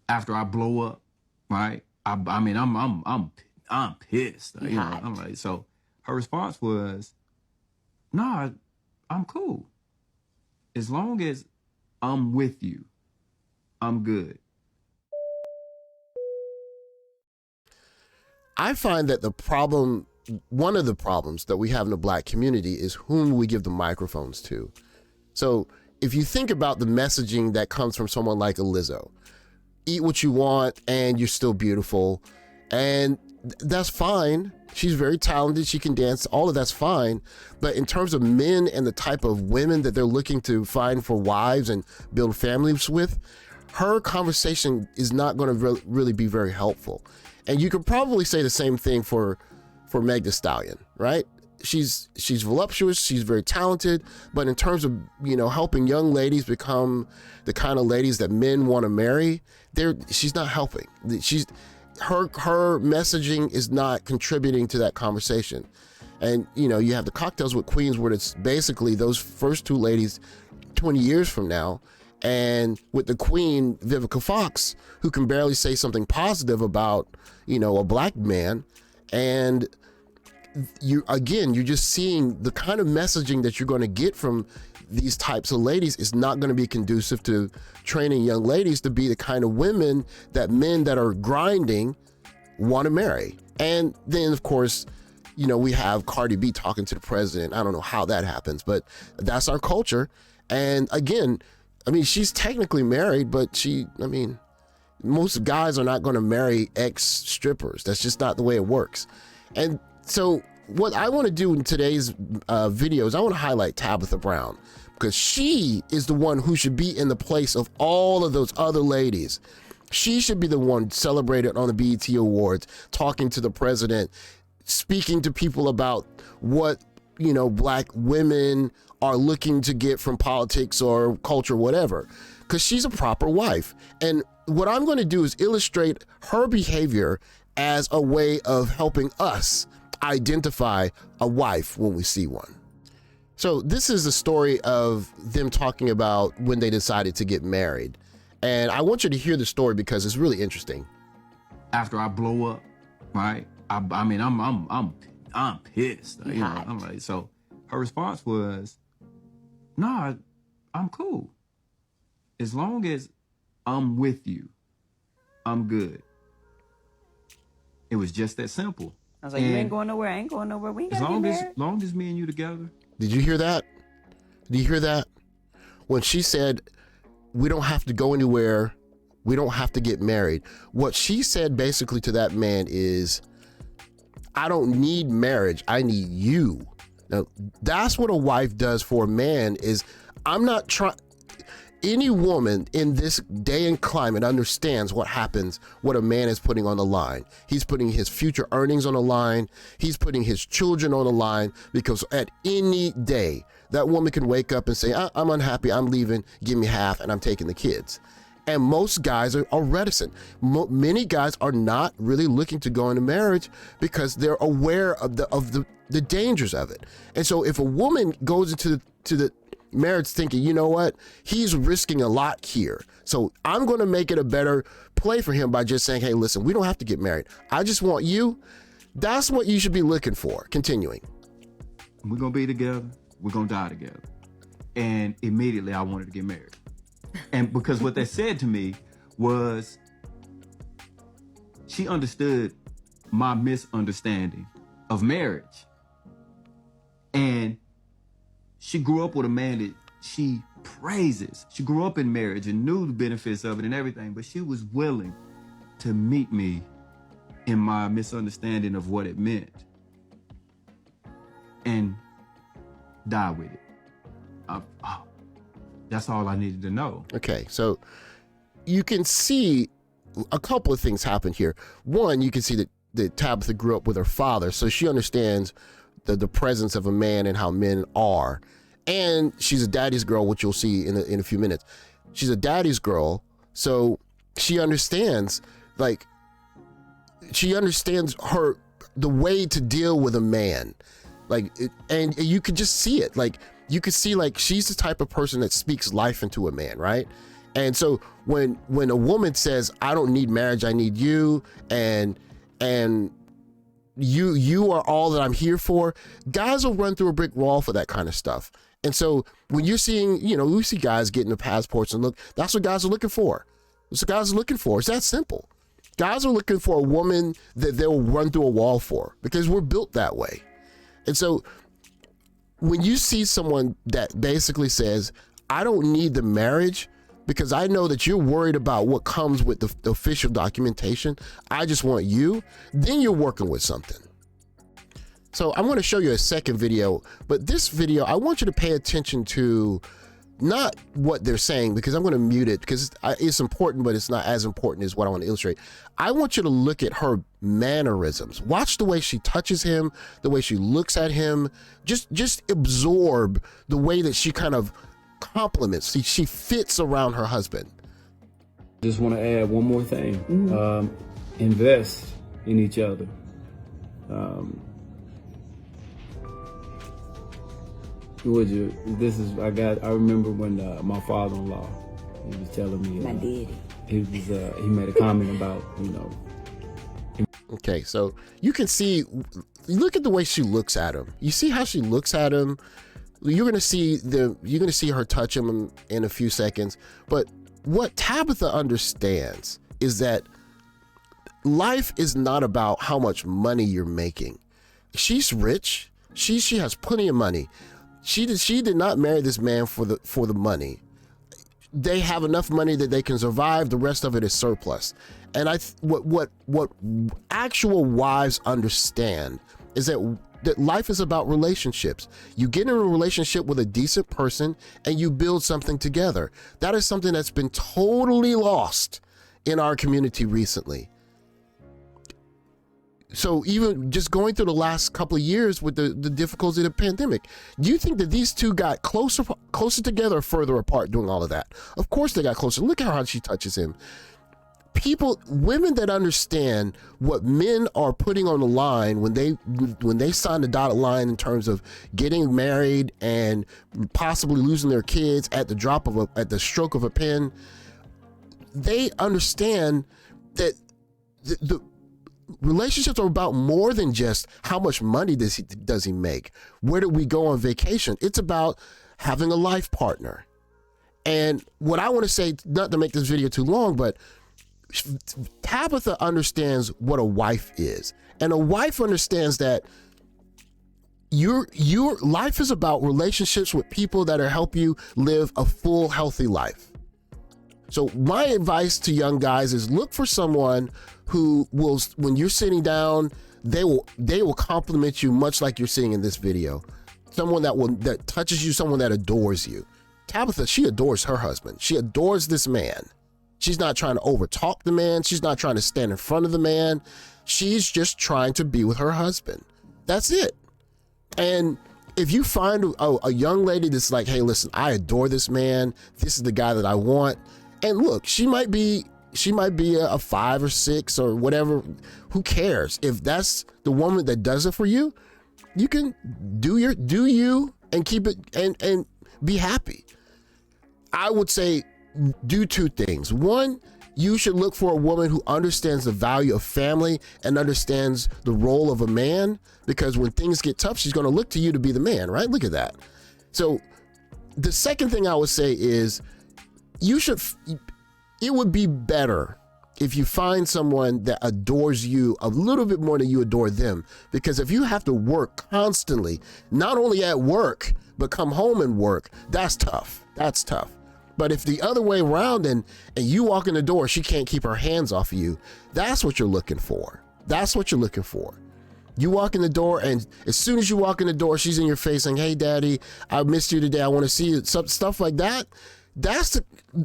after I blow up, right? I mean, I'm pissed. You know, I'm like, so her response was, "Nah, I'm cool. As long as I'm with you, I'm good." I find that one of the problems that we have in the Black community is whom we give the microphones to. So if you think about the messaging that comes from someone like a Lizzo, eat what you want and you're still beautiful, and that's fine. She's very talented, she can dance, all of that's fine. But in terms of men and the type of women that they're looking to find for wives and build families with, her conversation is not going to really be very helpful. And you could probably say the same thing for Meg Thee Stallion, right? She's voluptuous, she's very talented, but in terms of, you know, helping young ladies become the kind of ladies that men want to marry, she's not helping. Her messaging is not contributing to that conversation. And, you know, you have the Cocktails with Queens, where it's basically those first two ladies 20 years from now, and with the queen, Vivica Fox, who can barely say something positive about, you know, a Black man. And you're just seeing the kind of messaging that you're going to get from these types of ladies is not going to be conducive to training young ladies to be the kind of women that men that are grinding want to marry. And then, of course, you know, we have Cardi B talking to the president. I don't know how that happens, but that's our culture. And again, I mean, she's technically married, but most guys are not going to marry ex-strippers. That's just not the way it works. And so what I want to do in today's video is I want to highlight Tabitha Brown, because she is the one who should be in the place of all of those other ladies. She should be the one celebrated on the BET Awards, talking to the president, speaking to people about what, you know, Black women are looking to get from politics or culture, whatever, because she's a proper wife. And what I'm going to do is illustrate her behavior as a way of helping us identify a wife when we see one. So this is the story of them talking about when they decided to get married. And I want you to hear the story because it's really interesting. After I blow up, right? I mean, I'm pissed. You know, I'm like, so her response was, "Nah, I'm cool. As long as I'm with you, I'm good." It was just that simple. I was like, you ain't going nowhere, I ain't going nowhere. We ain't gotta get married. As long as me and you together. Did you hear that? Did you hear that? When she said, we don't have to go anywhere, we don't have to get married. What she said basically to that man is, I don't need marriage, I need you. Now, that's what a wife does for a man. Is I'm not trying. Any woman in this day and climate understands what happens, what a man is putting on the line. He's putting his future earnings on the line. He's putting his children on the line, because at any day, that woman can wake up and say, I'm unhappy, I'm leaving, give me half, and I'm taking the kids. And most guys are reticent. Many guys are not really looking to go into marriage because they're aware of the dangers of it. And so if a woman goes into the marriage thinking, you know what, he's risking a lot here, so I'm going to make it a better play for him by just saying, hey, listen, we don't have to get married, I just want you. That's what you should be looking for. Continuing. We're going to be together, we're going to die together. And immediately I wanted to get married. And because what they said to me was, she understood my misunderstanding of marriage. And she grew up with a man that she praises. She grew up in marriage and knew the benefits of it and everything, but she was willing to meet me in my misunderstanding of what it meant and die with it. That's all I needed to know. Okay, so you can see a couple of things happen here. One, you can see that Tabitha grew up with her father, so she understands the presence of a man and how men are. And she's a daddy's girl, which you'll see in a few minutes. She's a daddy's girl, so she understands, the way to deal with a man. And you could just see it. You could see, she's the type of person that speaks life into a man, right? And so when a woman says, I don't need marriage, I need you, and you are all that I'm here for, guys will run through a brick wall for that kind of stuff. And so when you're seeing, we see guys getting the passports and look, that's what guys are looking for. That's what guys are looking for. It's that simple. Guys are looking for a woman that they'll run through a wall for, because we're built that way. And so when you see someone that basically says, I don't need the marriage because I know that you're worried about what comes with the official documentation, I just want you, then you're working with something. So I'm going to show you a second video, but this video, I want you to pay attention to not what they're saying, because I'm going to mute it because it's important, but it's not as important as what I want to illustrate. I want you to look at her mannerisms. Watch the way she touches him, the way she looks at him. Just absorb the way that she kind of compliments. She fits around her husband. Just want to add one more thing. Invest in each other. I remember when my father-in-law, he was telling me, My daddy. he made a comment about, Okay, so you can see, look at the way she looks at him. You see how she looks at him? You're gonna see her touch him in a few seconds. But what Tabitha understands is that life is not about how much money you're making. She's rich. She has plenty of money. She did not marry this man for the money. They have enough money that they can survive. The rest of it is surplus. And what actual wives understand is that life is about relationships. You get in a relationship with a decent person and you build something together. That is something that's been totally lost in our community recently. So even just going through the last couple of years with the difficulty of the pandemic, do you think that these two got closer together or further apart doing all of that? Of course they got closer. Look how hard she touches him. Women that understand what men are putting on the line when they sign the dotted line in terms of getting married and possibly losing their kids at the stroke of a pen, they understand that the relationships are about more than just how much money does he make? Where do we go on vacation? It's about having a life partner. And what I want to say, not to make this video too long, but Tabitha understands what a wife is. And a wife understands that your life is about relationships with people that are help you live a full, healthy life. So my advice to young guys is look for someone who will, when you're sitting down, they will compliment you much like you're seeing in this video. Someone that touches you, someone that adores you. Tabitha, she adores her husband. She adores this man. She's not trying to overtalk the man. She's not trying to stand in front of the man. She's just trying to be with her husband. That's it. And if you find a young lady that's like, hey, listen, I adore this man. This is the guy that I want. And look, she might be a 5 or 6 or whatever. Who cares? If that's the woman that does it for you, you can do you and keep it and be happy. I would say do 2 things. One, you should look for a woman who understands the value of family and understands the role of a man, because when things get tough, she's going to look to you to be the man, right? Look at that. So the second thing I would say is it would be better if you find someone that adores you a little bit more than you adore them. Because if you have to work constantly, not only at work, but come home and work, that's tough. That's tough. But if the other way around and you walk in the door, she can't keep her hands off of you, that's what you're looking for. That's what you're looking for. You walk in the door, and as soon as you walk in the door, she's in your face saying, hey, daddy, I missed you today. I want to see you. Stuff like that.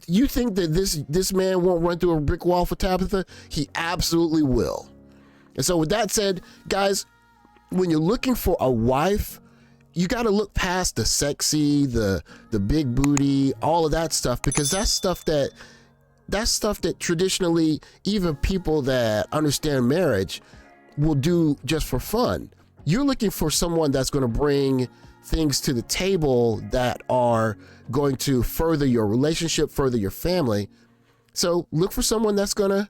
You think that this man won't run through a brick wall for Tabitha? He absolutely will. And so with that said, guys, when you're looking for a wife, you got to look past the sexy, the big booty, all of that stuff, because that's stuff that traditionally even people that understand marriage will do just for fun. You're looking for someone that's going to bring things to the table that are going to further your relationship, further your family. So look for someone that's going to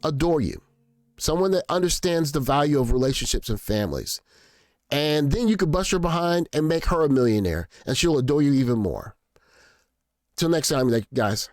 adore you, someone that understands the value of relationships and families. And then you could bust her behind and make her a millionaire, and she'll adore you even more. Till next time, guys.